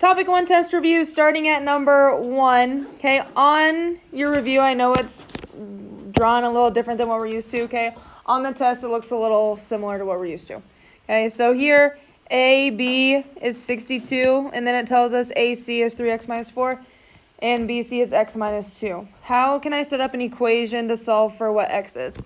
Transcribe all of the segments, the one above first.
Topic 1 test review starting at number 1. Okay, on your review, I know it's drawn a little different than what we're used to. Okay, on the test, it looks a little similar to what we're used to. Okay, so here, AB is 62, and then it tells us AC is 3x minus 4, and BC is x minus 2. How can I set up an equation to solve for what x is?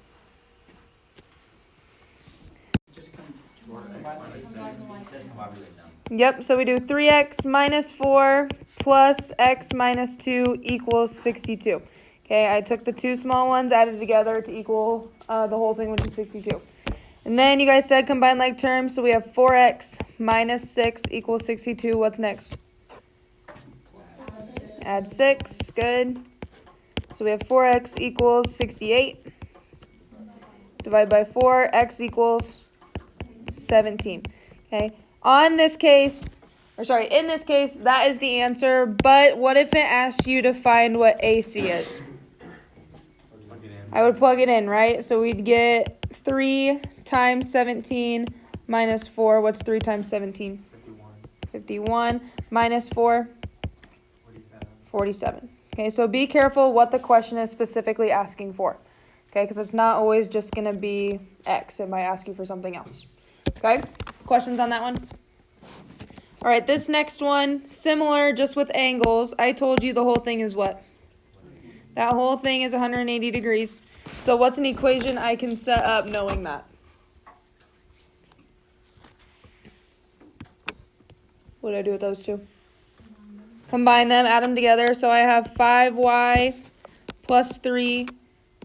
Yep, so we do 3x minus 4 plus x minus 2 equals 62. Okay, I took the two small ones, added together to equal the whole thing, which is 62. And then you guys said combine like terms, so we have 4x minus 6 equals 62. What's next? Add 6, good. So we have 4x equals 68. Divide by 4, x equals 17. Okay. In this case, that is the answer, but what if it asks you to find what AC is? I would plug it in, right? So we'd get 3 times 17 minus 4. What's 3 times 17? 51 minus 4? 47. Okay, so be careful what the question is specifically asking for. Okay, because it's not always just going to be X. It might ask you for something else. Okay, questions on that one? All right, this next one, similar, just with angles. I told you the whole thing is what? That whole thing is 180 degrees. So what's an equation I can set up knowing that? What do I do with those two? Combine them, add them together. So I have 5y plus 3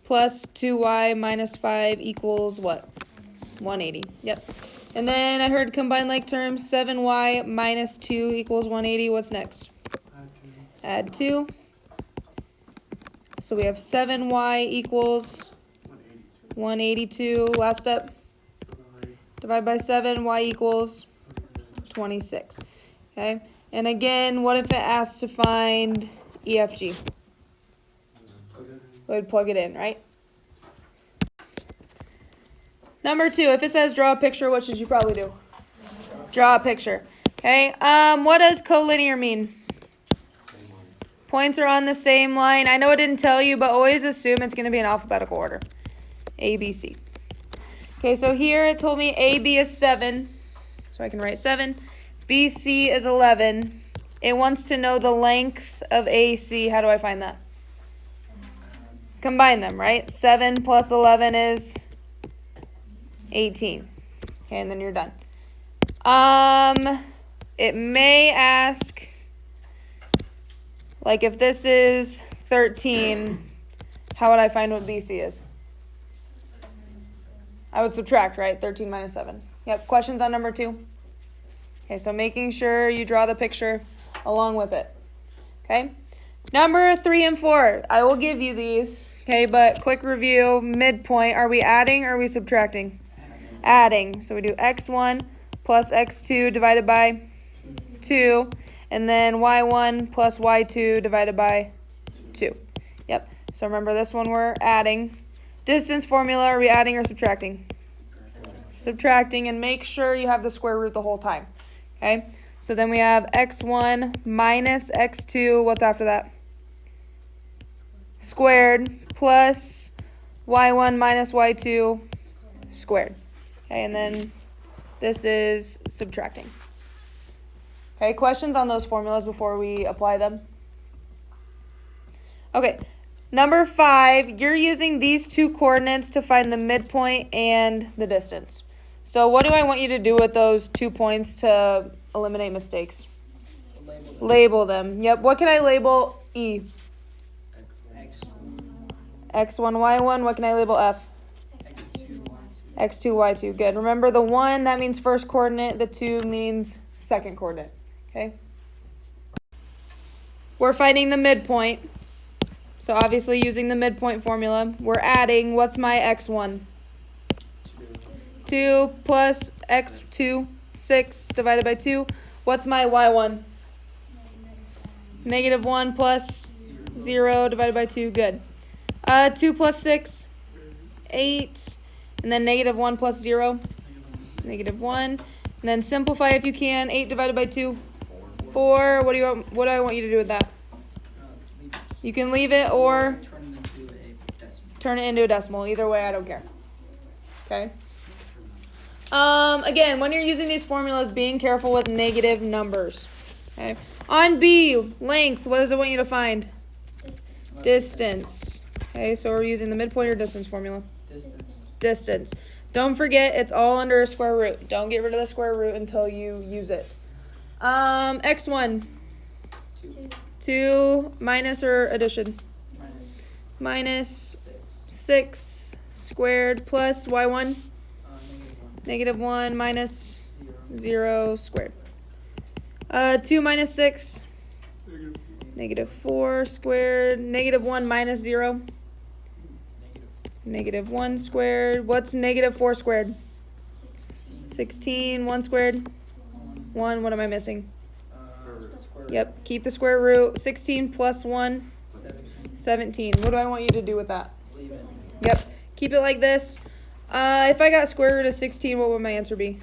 plus 2y minus 5 equals what? 180. Yep. And then I heard combine like terms, 7y minus 2 equals 180. What's next? Add 2. So we have 7y equals 182. Last step. Divide by 7, y equals 26. Okay. And again, what if it asks to find EFG? We'd plug it in, right? Number 2, if it says draw a picture, what should you probably do? Draw a picture. Okay. What does collinear mean? Points are on the same line. I know it didn't tell you, but always assume it's going to be in alphabetical order. A, B, C. Okay, so here it told me AB is 7. So I can write 7. BC is 11. It wants to know the length of AC. How do I find that? Combine them, right? 7 plus 11 is 18. Okay, and then you're done. It may ask, like if this is 13, how would I find what BC is? I would subtract, right? 13 minus 7. Yep, questions on number 2? Okay, so making sure you draw the picture along with it. Okay, number 3 and 4. I will give you these. Okay, but quick review, midpoint. Are we adding or are we subtracting? Adding. So we do x1 plus x2 divided by 2. And then y1 plus y2 divided by 2. Yep. So remember this one we're adding. Distance formula, are we adding or subtracting? Subtracting, and make sure you have the square root the whole time. Okay. So then we have x1 minus x2. What's after that? Squared plus y1 minus y2 squared. Okay, and then this is subtracting. Okay, questions on those formulas before we apply them? Okay, number 5, you're using these two coordinates to find the midpoint and the distance. So what do I want you to do with those 2 points to eliminate mistakes? Label them. Yep, what can I label E? X1, Y1. What can I label F? X2, Y2. Good. Remember the 1, that means first coordinate. The 2 means second coordinate. Okay? We're finding the midpoint. So obviously using the midpoint formula, we're adding, what's my X1? 2 plus X2, 6 divided by 2. What's my Y1? Negative 1 plus 0 divided by 2. Good. 2 plus 6, 8. And then negative 1 plus 0, negative 1. And then simplify if you can. 8 divided by 2, 4. What do I want you to do with that? Leave it. You can leave it or Turn it into a decimal. turn it into a decimal. Either way, I don't care. Okay. Again, when you're using these formulas, being careful with negative numbers. Okay. On B, length, what does it want you to find? Distance. Okay, so we're using the midpoint or distance formula. Distance. Don't forget, it's all under a square root. Don't get rid of the square root until you use it. X1. 2 minus or addition? Minus 6 squared plus y1? -1 minus 0 squared. 2 minus 6? -4 squared. -1 minus 0? -1 squared. What's -4 squared? 16. 1 squared? 1. What am I missing? Yep, keep the square root. 16 plus 1? 17. What do I want you to do with that? Leave it. Yep, keep it like this. If I got square root of 16, what would my answer be?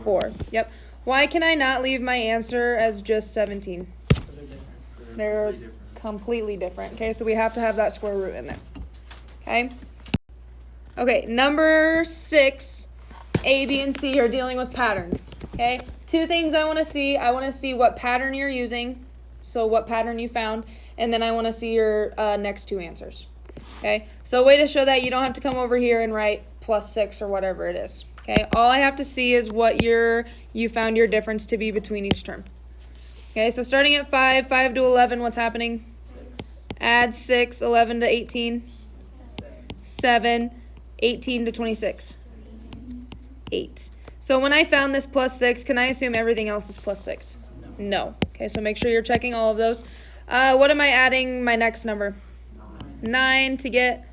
4. Yep. Why can I not leave my answer as just 17? Because they're different. They're completely different. Okay, so we have to have that square root in there. Okay? Okay, number 6, A, B, and C are dealing with patterns. Okay? 2 things I want to see. I want to see what pattern you're using, so what pattern you found, and then I want to see your next 2 answers. Okay? So a way to show that, you don't have to come over here and write +6 or whatever it is. Okay? All I have to see is what you found your difference to be between each term. Okay, so starting at 5 to 11, what's happening? 6. Add 6, 11 to 18. 7, 18 to 26. 8. So when I found this +6, can I assume everything else is +6? No. Okay, so make sure you're checking all of those. What am I adding my next number? 9 to get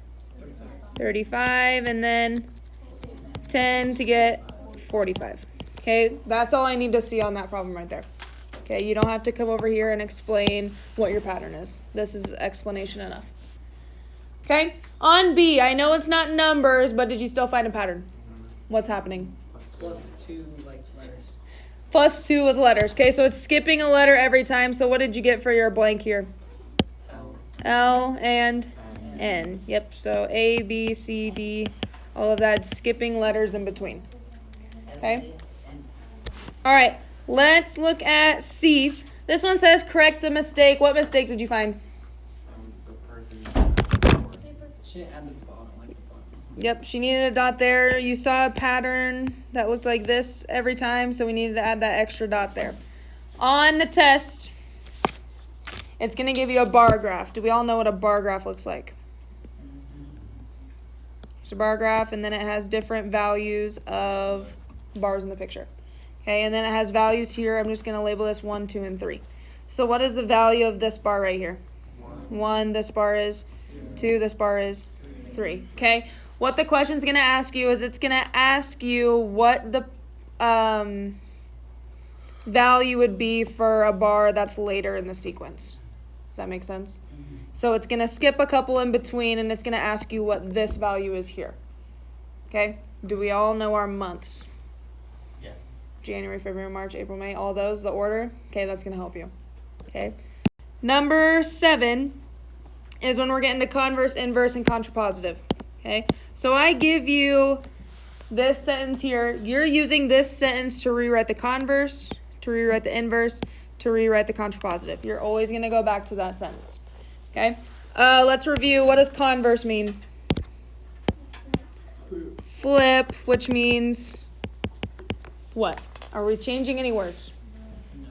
35, and then 10 to get 45. Okay, that's all I need to see on that problem right there. Okay, you don't have to come over here and explain what your pattern is. This is explanation enough. Okay, on B, I know it's not numbers, but did you still find a pattern? What's happening? +2 like letters. +2 with letters. Okay, so it's skipping a letter every time. So what did you get for your blank here? L and N. Yep, so A, B, C, D, all of that, skipping letters in between. Okay? All right, let's look at C. This one says correct the mistake. What mistake did you find? She didn't add the bottom, like the bottom. Yep, she needed a dot there. You saw a pattern that looked like this every time, so we needed to add that extra dot there. On the test, it's going to give you a bar graph. Do we all know what a bar graph looks like? It's a bar graph, and then it has different values of bars in the picture. Okay, and then it has values here. I'm just going to label this 1, 2, and 3. So what is the value of this bar right here? 1, this bar is 2, this bar is 3. Okay, what the question's going to ask you is it's going to ask you what the value would be for a bar that's later in the sequence. Does that make sense? So it's going to skip a couple in between, and it's going to ask you what this value is here. Okay, do we all know our months? Yes. January, February, March, April, May, all those, the order? Okay, that's going to help you. Okay. Number 7 is when we're getting to converse, inverse, and contrapositive. Okay, so I give you this sentence here. You're using this sentence to rewrite the converse, to rewrite the inverse, to rewrite the contrapositive. You're always going to go back to that sentence. Okay, let's review. What does converse mean? Flip, which means what? Are we changing any words?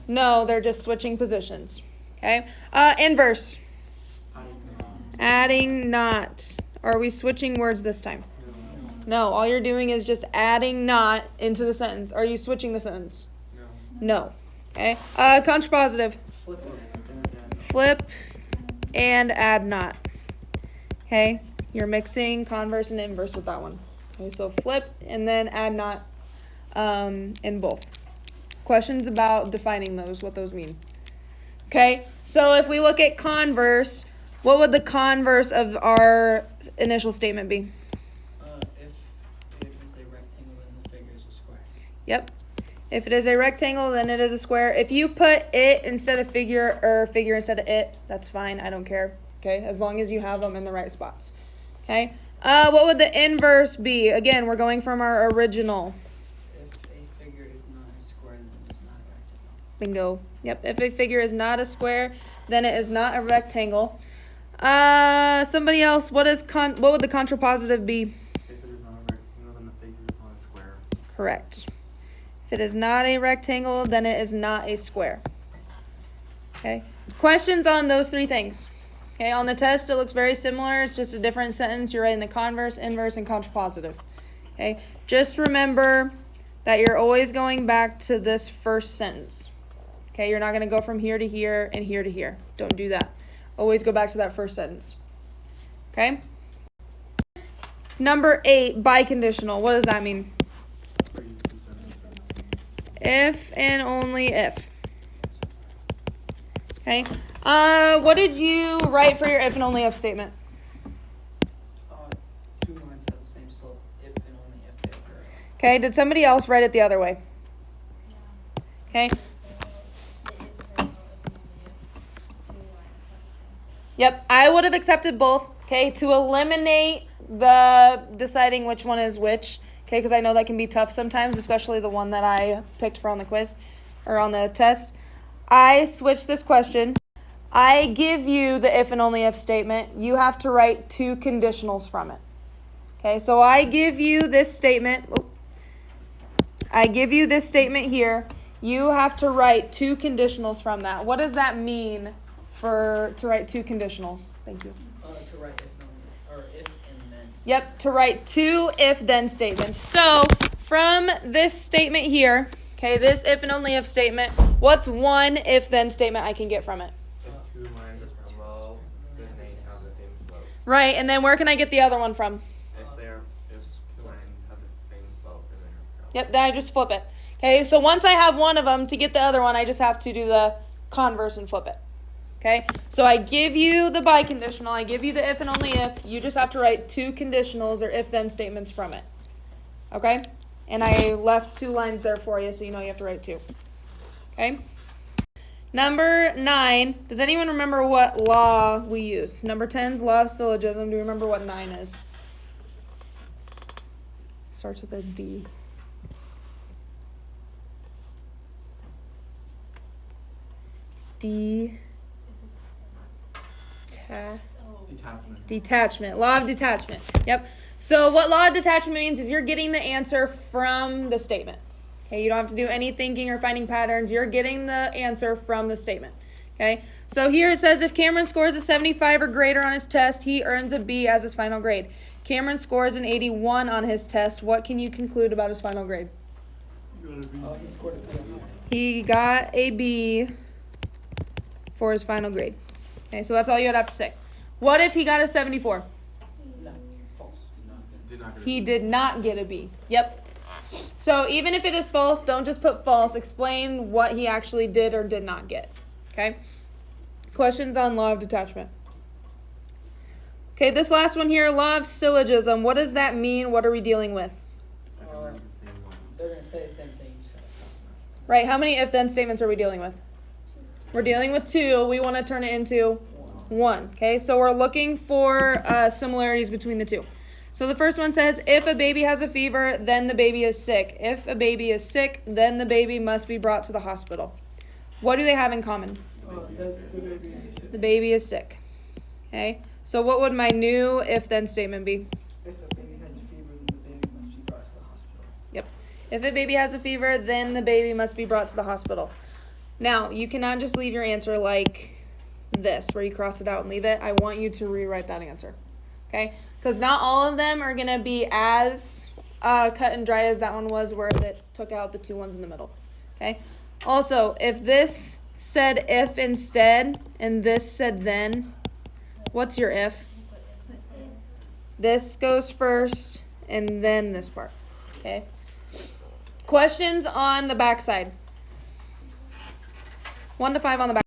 No, they're just switching positions. Okay, inverse. Adding not. Are we switching words this time? No, all you're doing is just adding not into the sentence. Are you switching the sentence? No. Okay. Contrapositive. Flip and add not. Okay. You're mixing converse and inverse with that one. Okay, so flip and then add not in both. Questions about defining those, what those mean. Okay. So if we look at converse, what would the converse of our initial statement be? If it's a rectangle and the figure is a square. Yep. If it is a rectangle, then it is a square. If you put it instead of figure or figure instead of it, that's fine. I don't care. Okay, as long as you have them in the right spots. Okay. What would the inverse be? Again, we're going from our original. If a figure is not a square, then it is not a rectangle. Bingo. Yep. If a figure is not a square, then it is not a rectangle. Somebody else. What would the contrapositive be? If it is not a rectangle, then the figure is not a square. Correct. If it is not a rectangle, then it is not a square. Okay. Questions on those three things? Okay. On the test, it looks very similar. It's just a different sentence. You're writing the converse, inverse, and contrapositive. Okay. Just remember that you're always going back to this first sentence. Okay. You're not going to go from here to here and here to here. Don't do that. Always go back to that first sentence. Okay. Number 8, biconditional. What does that mean? If and only if. Okay. What did you write for your if and only if statement? Two lines have the same slope if and only if they occur. Okay. Did somebody else write it the other way? Okay. Yep. I would have accepted both. Okay. To eliminate the deciding which one is which. Okay, because I know that can be tough sometimes, especially the one that I picked for on the quiz or on the test. I switched this question. I give you the if and only if statement. You have to write 2 conditionals from it. Okay, so I give you this statement. I give you this statement here. You have to write 2 conditionals from that. What does that mean to write 2 conditionals? Thank you. To write if and only, or if and then. Yep, to write 2 if-then statements. So, from this statement here, okay, this if and only if statement, what's one if-then statement I can get from it? If 2 lines are parallel, then they have the same slope. Right, and then where can I get the other one from? If 2 lines have the same slope, then they're parallel. Yep, then I just flip it. Okay, so once I have one of them, to get the other one, I just have to do the converse and flip it. Okay, so I give you the biconditional, I give you the if and only if, you just have to write 2 conditionals or if-then statements from it. Okay, and I left 2 lines there for you, so you know you have to write 2. Okay, number 9, does anyone remember what law we use? Number 10's law of syllogism. Do you remember what 9 is? Starts with a D. Detachment. Law of detachment. Yep. So what law of detachment means is you're getting the answer from the statement. Okay, you don't have to do any thinking or finding patterns. You're getting the answer from the statement. Okay, so here it says if Cameron scores a 75 or greater on his test, he earns a B as his final grade. Cameron scores an 81 on his test. What can you conclude about his final grade? He scored a B. He got a B for his final grade. Okay, so that's all you would have to say. What if he got a 74? No, false. He did not get a B. Yep. So even if it is false, don't just put false. Explain what he actually did or did not get. Okay? Questions on law of detachment. Okay, this last one here, law of syllogism. What does that mean? What are we dealing with? They're going to say the same thing. Right, how many if-then statements are we dealing with? We're dealing with 2. We want to turn it into 1. Okay, so we're looking for similarities between the 2. So the first one says, if a baby has a fever, then the baby is sick. If a baby is sick, then the baby must be brought to the hospital. What do they have in common? The baby is sick. Okay, so what would my new if-then statement be? If a baby has a fever, then the baby must be brought to the hospital. Yep. If a baby has a fever, then the baby must be brought to the hospital. Now, you cannot just leave your answer like this, where you cross it out and leave it. I want you to rewrite that answer. Okay? Because not all of them are going to be as cut and dry as that one was, where it took out the 2 ones in the middle. Okay? Also, if this said if instead, and this said then, what's your if? This goes first, and then this part. Okay? Questions on the back side. 1 to 5 on the back.